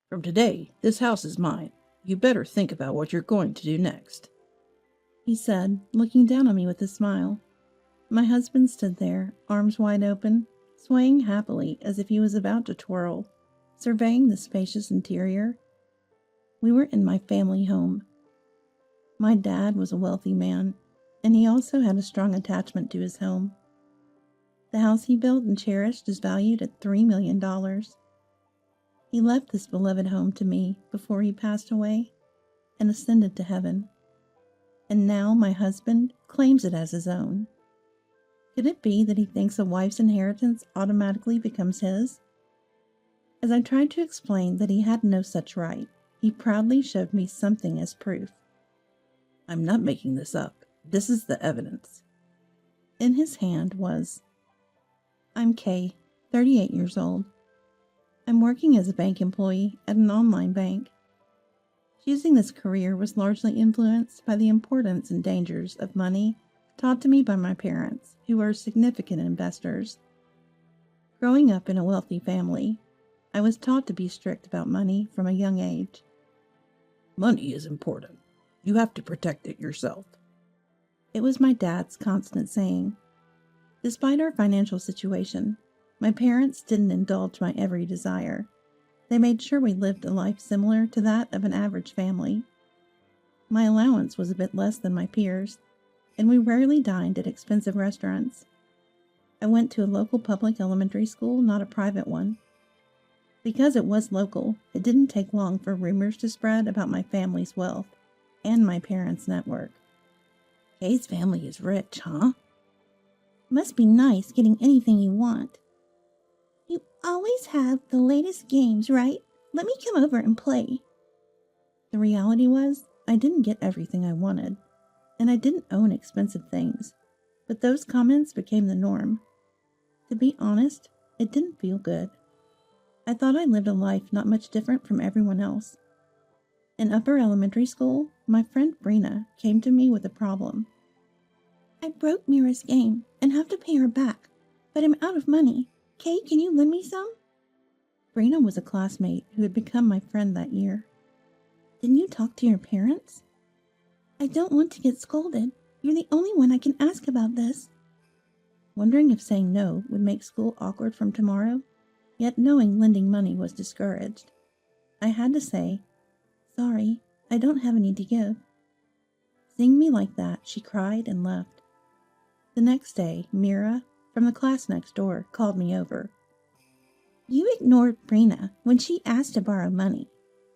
From today, this house is mine. You better think about what you're going to do next," he said, looking down on me with a smile. My husband stood there, arms wide open, swaying happily as if he was about to twirl, surveying the spacious interior. We were in my family home. My dad was a wealthy man, and he also had a strong attachment to his home. The house he built and cherished is valued at $3 million. He left this beloved home to me before he passed away and ascended to heaven. And now my husband claims it as his own. Could it be that he thinks a wife's inheritance automatically becomes his? As I tried to explain that he had no such right, he proudly showed me something as proof. "I'm not making this up. This is the evidence." In his hand was, "I'm Kay, 38 years old. I'm working as a bank employee at an online bank. Choosing this career was largely influenced by the importance and dangers of money taught to me by my parents, who are significant investors. Growing up in a wealthy family, I was taught to be strict about money from a young age. "Money is important. You have to protect it yourself." It was my dad's constant saying. Despite our financial situation, my parents didn't indulge my every desire. They made sure we lived a life similar to that of an average family. My allowance was a bit less than my peers, and we rarely dined at expensive restaurants. I went to a local public elementary school, not a private one. Because it was local, it didn't take long for rumors to spread about my family's wealth and my parents' network. "Kay's family is rich, huh?" "Must be nice getting anything you want." "You always have the latest games, right? Let me come over and play." The reality was, I didn't get everything I wanted, and I didn't own expensive things, but those comments became the norm. To be honest, it didn't feel good. I thought I lived a life not much different from everyone else. In upper elementary school, my friend Brina came to me with a problem. "I broke Mira's game and have to pay her back, but I'm out of money. Kay, can you lend me some?" Brina was a classmate who had become my friend that year. "Didn't you talk to your parents?" "I don't want to get scolded. You're the only one I can ask about this." Wondering if saying no would make school awkward from tomorrow, yet knowing lending money was discouraged, I had to say, "Sorry, I don't have any to give." Seeing me like that, she cried and left. The next day, Mira, from the class next door, called me over. "You ignored Brina when she asked to borrow money.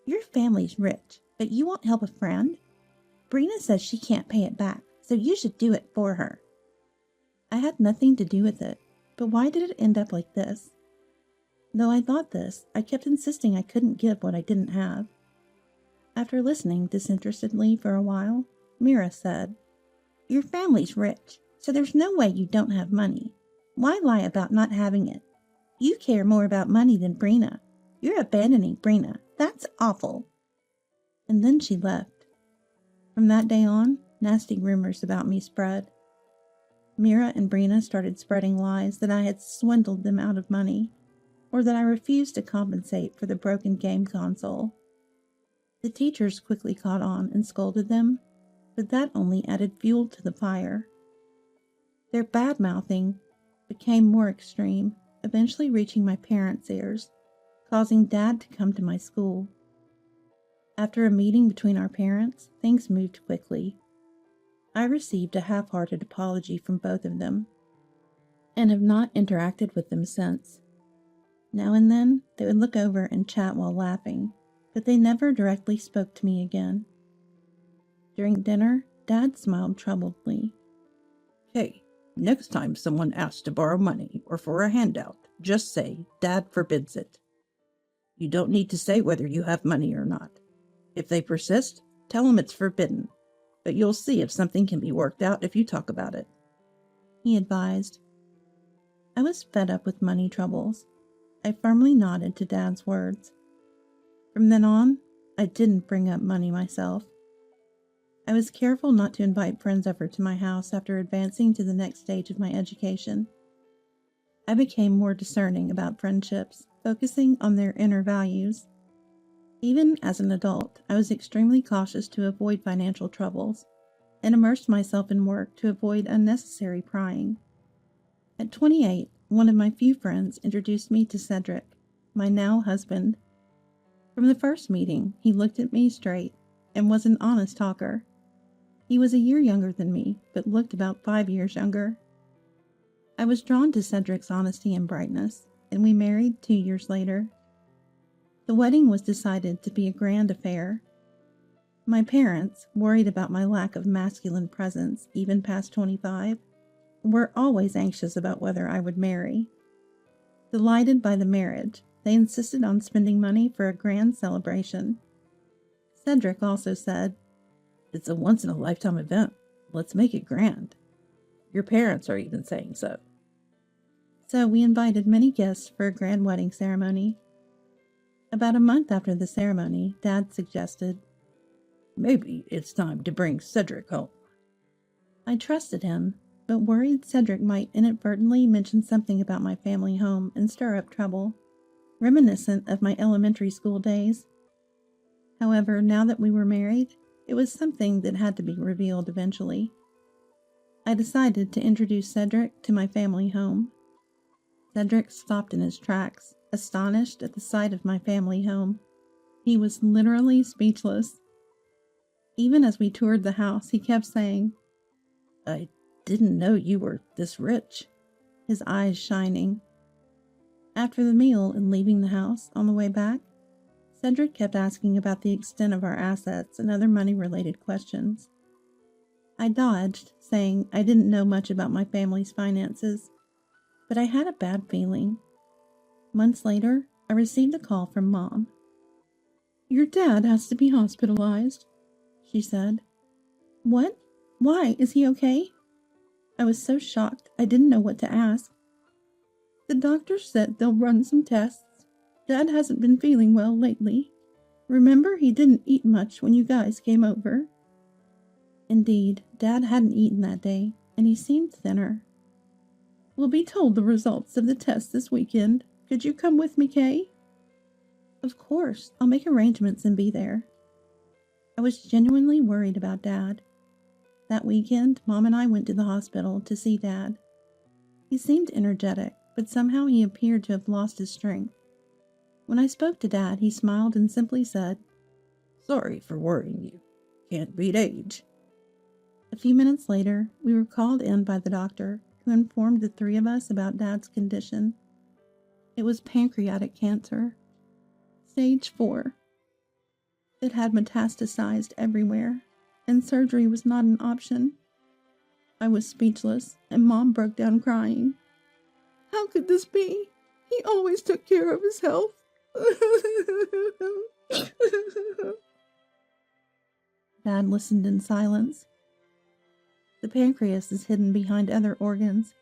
Your family's rich, but you won't help a friend? Brina says she can't pay it back, so you should do it for her." I had nothing to do with it, but why did it end up like this? Though I thought this, I kept insisting I couldn't give what I didn't have. After listening disinterestedly for a while, Mira said, "Your family's rich, so there's no way you don't have money. Why lie about not having it? You care more about money than Brina. You're abandoning Brina. That's awful." And then she left. From that day on, nasty rumors about me spread. Mira and Brina started spreading lies that I had swindled them out of money, or that I refused to compensate for the broken game console. The teachers quickly caught on and scolded them, but that only added fuel to the fire. Their bad-mouthing became more extreme, eventually reaching my parents' ears, causing Dad to come to my school. After a meeting between our parents, things moved quickly. I received a half-hearted apology from both of them, and have not interacted with them since. Now and then, they would look over and chat while laughing, but they never directly spoke to me again. During dinner, Dad smiled troubledly. "Kay, next time someone asks to borrow money or for a handout, just say, 'Dad forbids it.' You don't need to say whether you have money or not. If they persist, tell them it's forbidden, but you'll see if something can be worked out if you talk about it," he advised. I was fed up with money troubles. I firmly nodded to Dad's words. From then on, I didn't bring up money myself. I was careful not to invite friends over to my house after advancing to the next stage of my education. I became more discerning about friendships, focusing on their inner values. Even as an adult, I was extremely cautious to avoid financial troubles and immersed myself in work to avoid unnecessary prying. At 28, one of my few friends introduced me to Cedric, my now husband. From the first meeting, he looked at me straight and was an honest talker. He was a year younger than me, but looked about 5 years younger. I was drawn to Cedric's honesty and brightness, and we married 2 years later. The wedding was decided to be a grand affair. My parents, worried about my lack of masculine presence even past 25, were always anxious about whether I would marry. Delighted by the marriage, they insisted on spending money for a grand celebration. Cedric also said, "It's a once-in-a-lifetime event. Let's make it grand. Your parents are even saying so." So we invited many guests for a grand wedding ceremony. About a month after the ceremony, Dad suggested, "Maybe it's time to bring Cedric home." I trusted him, but worried Cedric might inadvertently mention something about my family home and stir up trouble, reminiscent of my elementary school days. However, now that we were married, it was something that had to be revealed eventually. I decided to introduce Cedric to my family home. Cedric stopped in his tracks, astonished at the sight of my family home. He was literally speechless. Even as we toured the house, he kept saying, "I didn't know you were this rich," his eyes shining. After the meal and leaving the house, on the way back, Cedric kept asking about the extent of our assets and other money-related questions. I dodged, saying I didn't know much about my family's finances, but I had a bad feeling. Months later, I received a call from Mom. "Your dad has to be hospitalized," she said. "What? Why? Is he okay?" I was so shocked I didn't know what to ask. "The doctor said they'll run some tests. Dad hasn't been feeling well lately. Remember, he didn't eat much when you guys came over." Indeed, Dad hadn't eaten that day, and he seemed thinner. "We'll be told the results of the test this weekend. Could you come with me, Kay?" "Of course, I'll make arrangements and be there." I was genuinely worried about Dad. That weekend, Mom and I went to the hospital to see Dad. He seemed energetic, but somehow he appeared to have lost his strength. When I spoke to Dad, he smiled and simply said, "Sorry for worrying you. Can't beat age." A few minutes later, we were called in by the doctor, who informed the three of us about Dad's condition. It was pancreatic cancer, stage 4. It had metastasized everywhere, and surgery was not an option. I was speechless, and Mom broke down crying. "How could this be? He always took care of his health." Dad listened in silence. The pancreas is hidden behind other organs,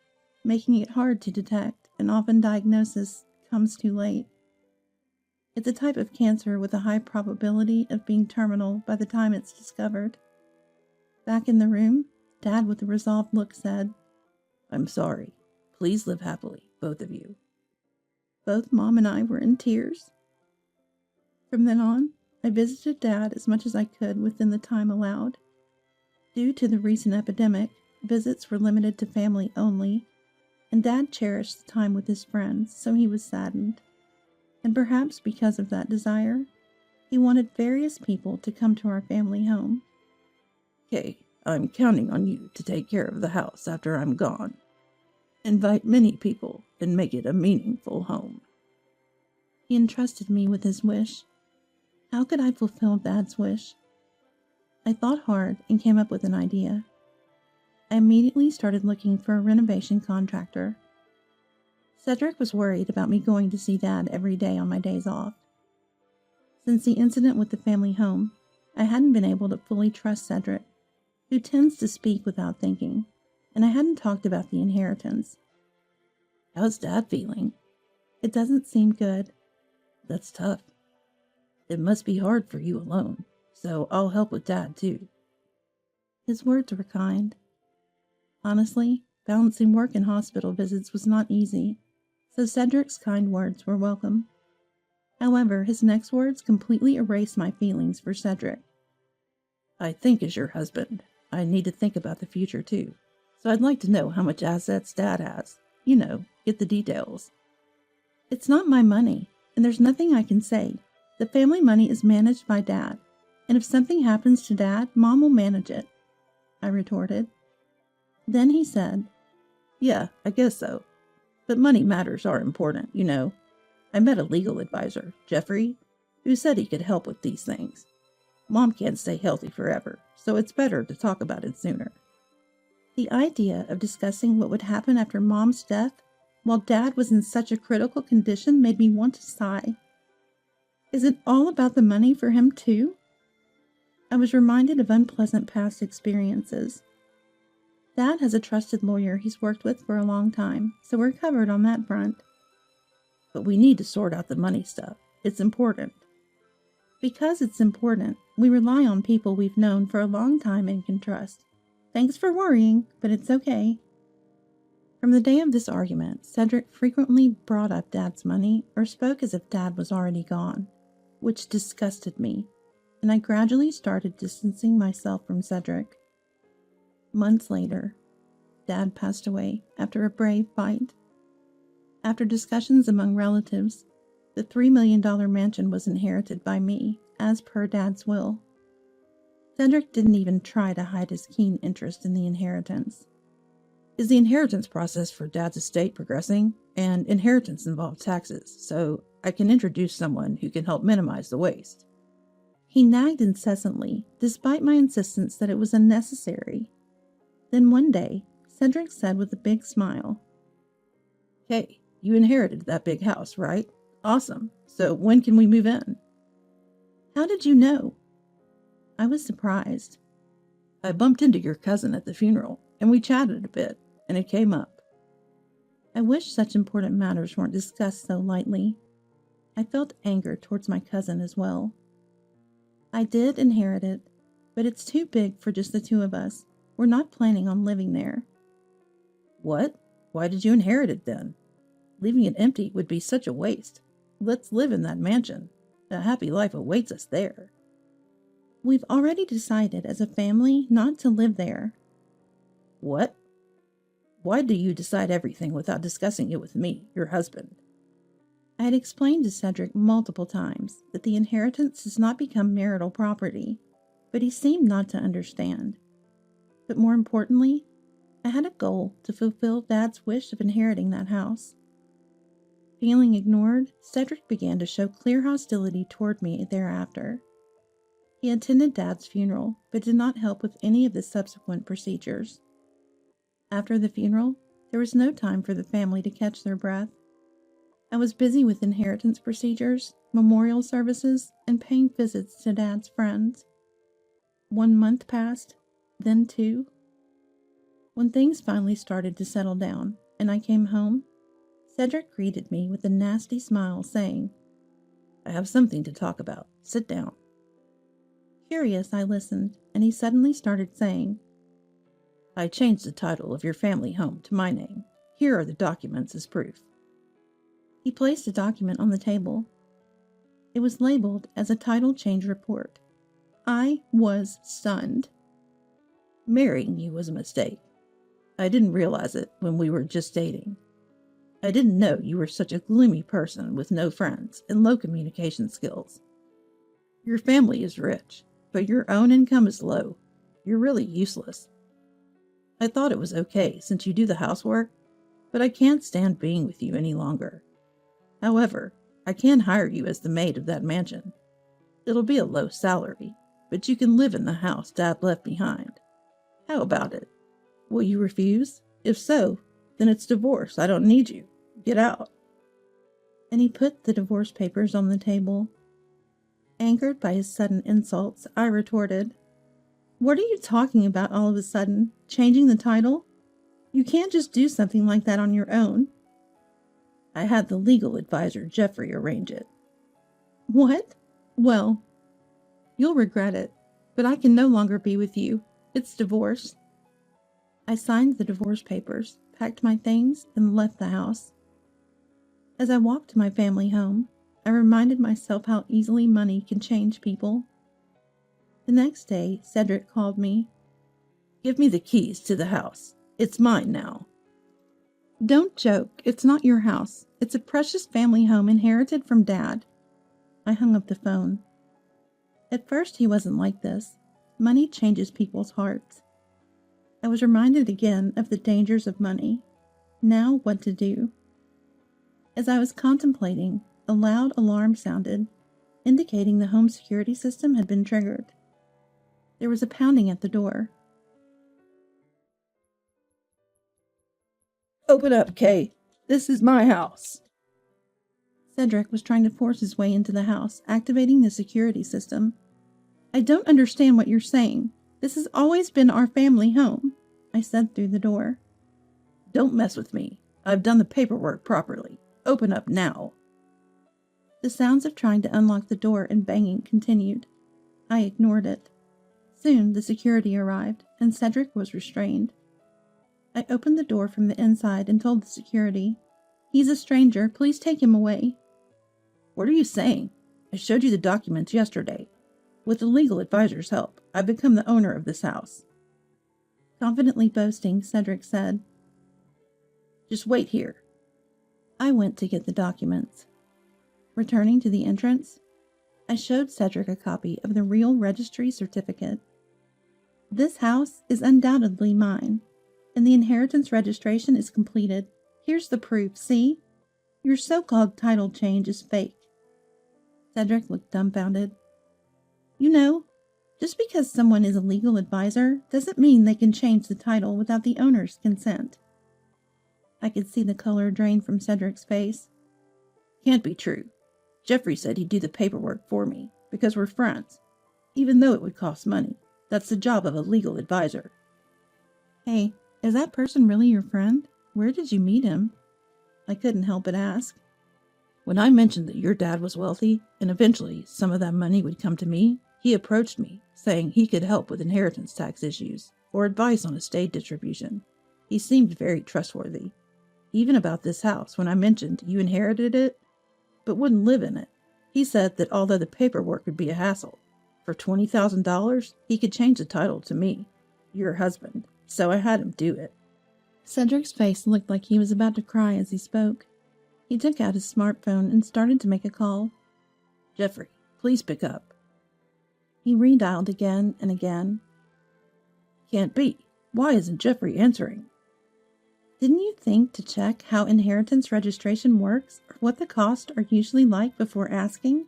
making it hard to detect, and often diagnosis comes too late. It's a type of cancer with a high probability of being terminal by the time it's discovered. Back in the room, Dad, with a resolved look, said, "I'm sorry. Please live happily, both of you." Both Mom and I were in tears. From then on, I visited Dad as much as I could within the time allowed. Due to the recent epidemic, visits were limited to family only, and Dad cherished the time with his friends, so he was saddened. And perhaps because of that desire, he wanted various people to come to our family home. "Okay, I'm counting on you to take care of the house after I'm gone. Invite many people and make it a meaningful home." He entrusted me with his wish. How could I fulfill Dad's wish? I thought hard and came up with an idea. I immediately started looking for a renovation contractor. Cedric was worried about me going to see Dad every day on my days off. Since the incident with the family home, I hadn't been able to fully trust Cedric, who tends to speak without thinking, and I hadn't talked about the inheritance. "How's Dad feeling?" "It doesn't seem good." "That's tough. It must be hard for you alone, so I'll help with Dad too." His words were kind. Honestly, balancing work and hospital visits was not easy, so Cedric's kind words were welcome. However, his next words completely erased my feelings for Cedric. I think as your husband, I need to think about the future too. So I'd like to know how much assets Dad has. You know, get the details. It's not my money, and there's nothing I can say. The family money is managed by Dad, and if something happens to Dad, Mom will manage it, I retorted. Then he said, Yeah, I guess so. But money matters are important, you know. I met a legal advisor, Jeffrey, who said he could help with these things. Mom can't stay healthy forever, so it's better to talk about it sooner. The idea of discussing what would happen after Mom's death while Dad was in such a critical condition made me want to sigh. Is it all about the money for him too? I was reminded of unpleasant past experiences. Dad has a trusted lawyer he's worked with for a long time, so we're covered on that front. But we need to sort out the money stuff. It's important. Because it's important, we rely on people we've known for a long time and can trust. Thanks for worrying, but it's okay. From the day of this argument, Cedric frequently brought up Dad's money or spoke as if Dad was already gone, which disgusted me, and I gradually started distancing myself from Cedric. Months later, Dad passed away after a brave fight. After discussions among relatives, the $3 million mansion was inherited by me, as per Dad's will. Cedric didn't even try to hide his keen interest in the inheritance. Is the inheritance process for Dad's estate progressing? And inheritance involves taxes, so I can introduce someone who can help minimize the waste. He nagged incessantly, despite my insistence that it was unnecessary. Then one day, Cedric said with a big smile, Hey, you inherited that big house, right? Awesome. So when can we move in? How did you know? I was surprised. I bumped into your cousin at the funeral, and we chatted a bit, and it came up. I wish such important matters weren't discussed so lightly. I felt anger towards my cousin as well. I did inherit it, but it's too big for just the two of us. We're not planning on living there. What? Why did you inherit it then? Leaving it empty would be such a waste. Let's live in that mansion. A happy life awaits us there. We've already decided as a family not to live there. What? Why do you decide everything without discussing it with me, your husband? I had explained to Cedric multiple times that the inheritance does not become marital property, but he seemed not to understand. But more importantly, I had a goal to fulfill Dad's wish of inheriting that house. Feeling ignored, Cedric began to show clear hostility toward me thereafter. He attended Dad's funeral, but did not help with any of the subsequent procedures. After the funeral, there was no time for the family to catch their breath. I was busy with inheritance procedures, memorial services, and paying visits to Dad's friends. 1 month passed, then 2. When things finally started to settle down and I came home, Cedric greeted me with a nasty smile, saying, I have something to talk about. Sit down. Curious, I listened, and he suddenly started saying, I changed the title of your family home to my name. Here are the documents as proof. He placed a document on the table. It was labeled as a title change report. I was stunned. Marrying you was a mistake. I didn't realize it when we were just dating. I didn't know you were such a gloomy person with no friends and low communication skills. Your family is rich, but your own income is low. You're really useless. I thought it was okay since you do the housework, but I can't stand being with you any longer. However, I can hire you as the maid of that mansion. It'll be a low salary, but you can live in the house Dad left behind. How about it? Will you refuse? If so, then it's divorce. I don't need you. Get out. And he put the divorce papers on the table. Angered by his sudden insults, I retorted, What are you talking about all of a sudden? Changing the title? You can't just do something like that on your own. I had the legal advisor Jeffrey arrange it. What? Well, you'll regret it, but I can no longer be with you. It's divorce. I signed the divorce papers, packed my things, and left the house. As I walked to my family home, I reminded myself how easily money can change people. The next day, Cedric called me. Give me the keys to the house. It's mine now. Don't joke. It's not your house. It's a precious family home inherited from Dad. I hung up the phone. At first, he wasn't like this. Money changes people's hearts. I was reminded again of the dangers of money. Now, what to do? As I was contemplating, a loud alarm sounded, indicating the home security system had been triggered. There was a pounding at the door. Open up, Kay. This is my house. Cedric was trying to force his way into the house, activating the security system. I don't understand what you're saying. This has always been our family home, I said through the door. Don't mess with me. I've done the paperwork properly. Open up now. The sounds of trying to unlock the door and banging continued. I ignored it. Soon the security arrived, and Cedric was restrained. I opened the door from the inside and told the security, "He's a stranger. Please take him away." What are you saying? I showed you the documents yesterday. With the legal advisor's help, I've become the owner of this house. Confidently boasting, Cedric said, "Just wait here." I went to get the documents. Returning to the entrance, I showed Cedric a copy of the real registry certificate. This house is undoubtedly mine, and the inheritance registration is completed. Here's the proof, see? Your so-called title change is fake. Cedric looked dumbfounded. You know, just because someone is a legal advisor doesn't mean they can change the title without the owner's consent. I could see the color drain from Cedric's face. Can't be true. Jeffrey said he'd do the paperwork for me, because we're friends. Even though it would cost money, that's the job of a legal advisor. Hey, is that person really your friend? Where did you meet him? I couldn't help but ask. When I mentioned that your dad was wealthy, and eventually some of that money would come to me, he approached me, saying he could help with inheritance tax issues, or advice on estate distribution. He seemed very trustworthy. Even about this house, when I mentioned you inherited it, but wouldn't live in it, he said that although the paperwork would be a hassle, for $20,000, he could change the title to me, your husband, so I had him do it. Cedric's face looked like he was about to cry as he spoke. He took out his smartphone and started to make a call. Jeffrey, please pick up. He redialed again and again. Can't be. Why isn't Jeffrey answering? Didn't you think to check how inheritance registration works or what the costs are usually like before asking?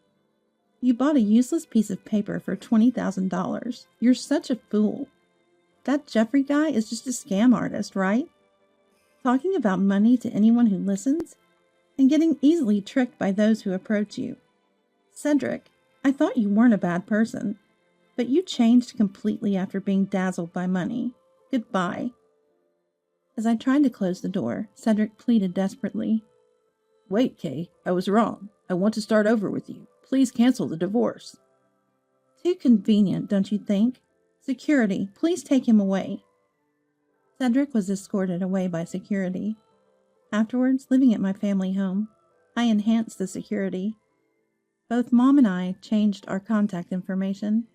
You bought a useless piece of paper for $20,000. You're such a fool. That Jeffrey guy is just a scam artist, right? Talking about money to anyone who listens, and getting easily tricked by those who approach you. Cedric, I thought you weren't a bad person, but you changed completely after being dazzled by money. Goodbye. As I tried to close the door, Cedric pleaded desperately. Wait, Kay, I was wrong. I want to start over with you. Please cancel the divorce. Too convenient, don't you think? Security, please take him away. Cedric was escorted away by security. Afterwards, living at my family home, I enhanced the security. Both Mom and I changed our contact information.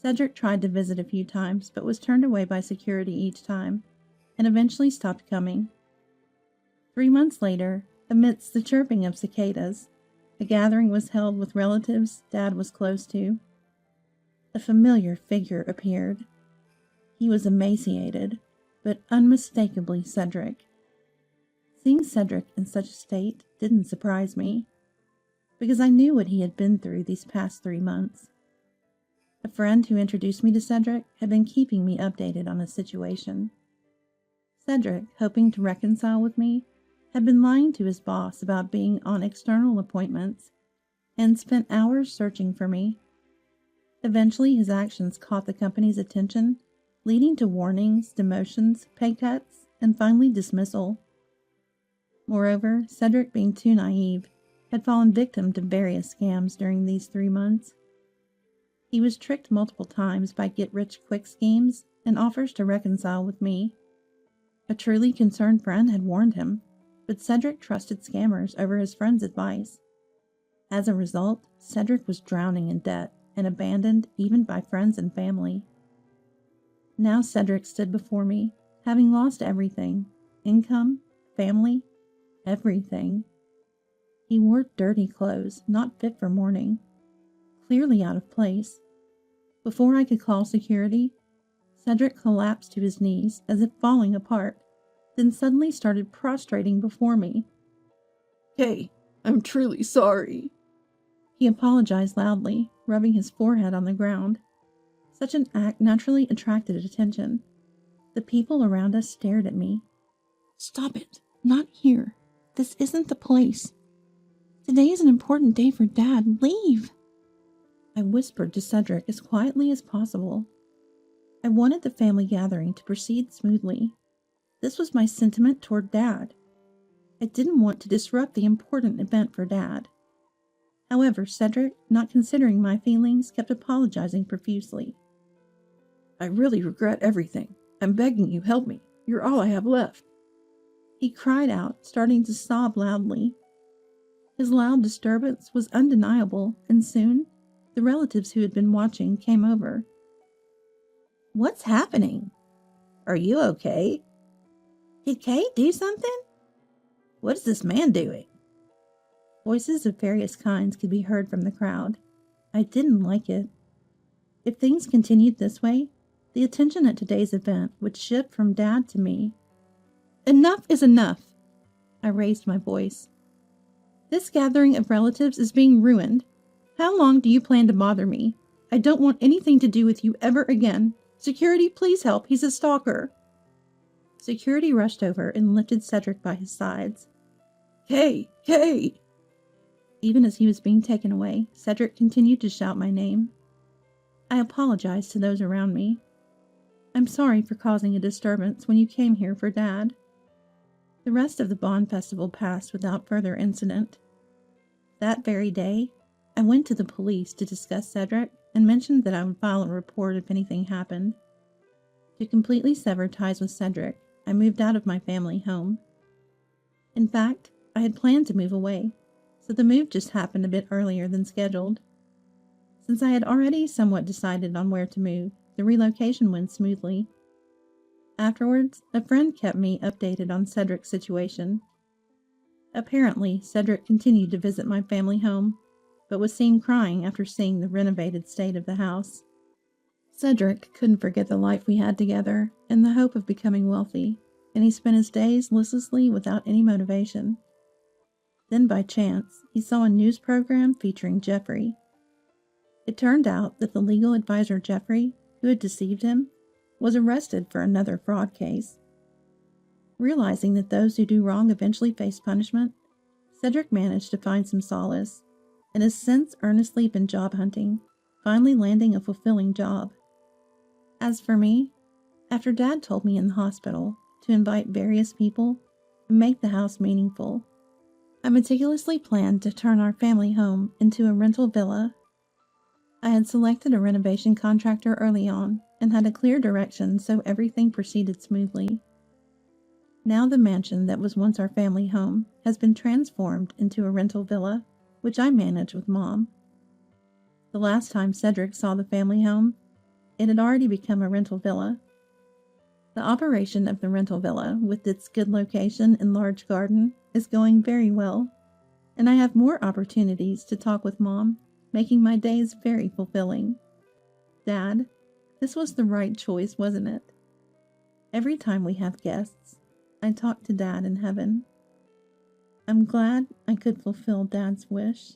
Cedric tried to visit a few times, but was turned away by security each time, and eventually stopped coming. 3 months later, amidst the chirping of cicadas, a gathering was held with relatives Dad was close to. A familiar figure appeared. He was emaciated, but unmistakably Cedric. Seeing Cedric in such a state didn't surprise me, because I knew what he had been through these past 3 months. A friend who introduced me to Cedric had been keeping me updated on his situation. Cedric, hoping to reconcile with me, had been lying to his boss about being on external appointments and spent hours searching for me. Eventually, his actions caught the company's attention, leading to warnings, demotions, pay cuts, and finally dismissal. Moreover, Cedric, being too naive, had fallen victim to various scams during these 3 months. He was tricked multiple times by get-rich-quick schemes and offers to reconcile with me. A truly concerned friend had warned him, but Cedric trusted scammers over his friend's advice. As a result, Cedric was drowning in debt and abandoned even by friends and family. Now Cedric stood before me, having lost everything: income, family, everything. He wore dirty clothes, not fit for mourning, clearly out of place. Before I could call security, Cedric collapsed to his knees as if falling apart, then suddenly started prostrating before me. "Kay, I'm truly sorry." He apologized loudly, rubbing his forehead on the ground. Such an act naturally attracted attention. The people around us stared at me. "Stop it. Not here. This isn't the place. Today is an important day for Dad. Leave." I whispered to Cedric as quietly as possible. I wanted the family gathering to proceed smoothly. This was my sentiment toward Dad. I didn't want to disrupt the important event for Dad. However, Cedric, not considering my feelings, kept apologizing profusely. "I really regret everything. I'm begging you, help me. You're all I have left." He cried out, starting to sob loudly. His loud disturbance was undeniable, and soon, the relatives who had been watching came over. "What's happening? Are you okay? Did Kay do something? What is this man doing?" Voices of various kinds could be heard from the crowd. I didn't like it. If things continued this way, the attention at today's event would shift from Dad to me. "Enough is enough!" I raised my voice. "This gathering of relatives is being ruined. How long do you plan to bother me? I don't want anything to do with you ever again. Security, please help. He's a stalker." Security rushed over and lifted Cedric by his sides. "Kay! Kay!" Even as he was being taken away, Cedric continued to shout my name. I apologized to those around me. "I'm sorry for causing a disturbance when you came here for Dad." The rest of the Bond Festival passed without further incident. That very day, I went to the police to discuss Cedric and mentioned that I would file a report if anything happened. To completely sever ties with Cedric, I moved out of my family home. In fact, I had planned to move away, so the move just happened a bit earlier than scheduled. Since I had already somewhat decided on where to move, the relocation went smoothly. Afterwards, a friend kept me updated on Cedric's situation. Apparently, Cedric continued to visit my family home, but was seen crying after seeing the renovated state of the house. Cedric couldn't forget the life we had together and the hope of becoming wealthy, and he spent his days listlessly without any motivation. Then by chance, he saw a news program featuring Jeffrey. It turned out that the legal advisor Jeffrey, who had deceived him, was arrested for another fraud case. Realizing that those who do wrong eventually face punishment, Cedric managed to find some solace, and has since earnestly been job hunting, finally landing a fulfilling job. As for me, after Dad told me in the hospital to invite various people and make the house meaningful, I meticulously planned to turn our family home into a rental villa. I had selected a renovation contractor early on and had a clear direction so everything proceeded smoothly. Now the mansion that was once our family home has been transformed into a rental villa, which I manage with Mom. The last time Cedric saw the family home, it had already become a rental villa. The operation of the rental villa, with its good location and large garden, is going very well, and I have more opportunities to talk with Mom, making my days very fulfilling. Dad, this was the right choice, wasn't it? Every time we have guests, I talk to Dad in heaven. I'm glad I could fulfill Dad's wish.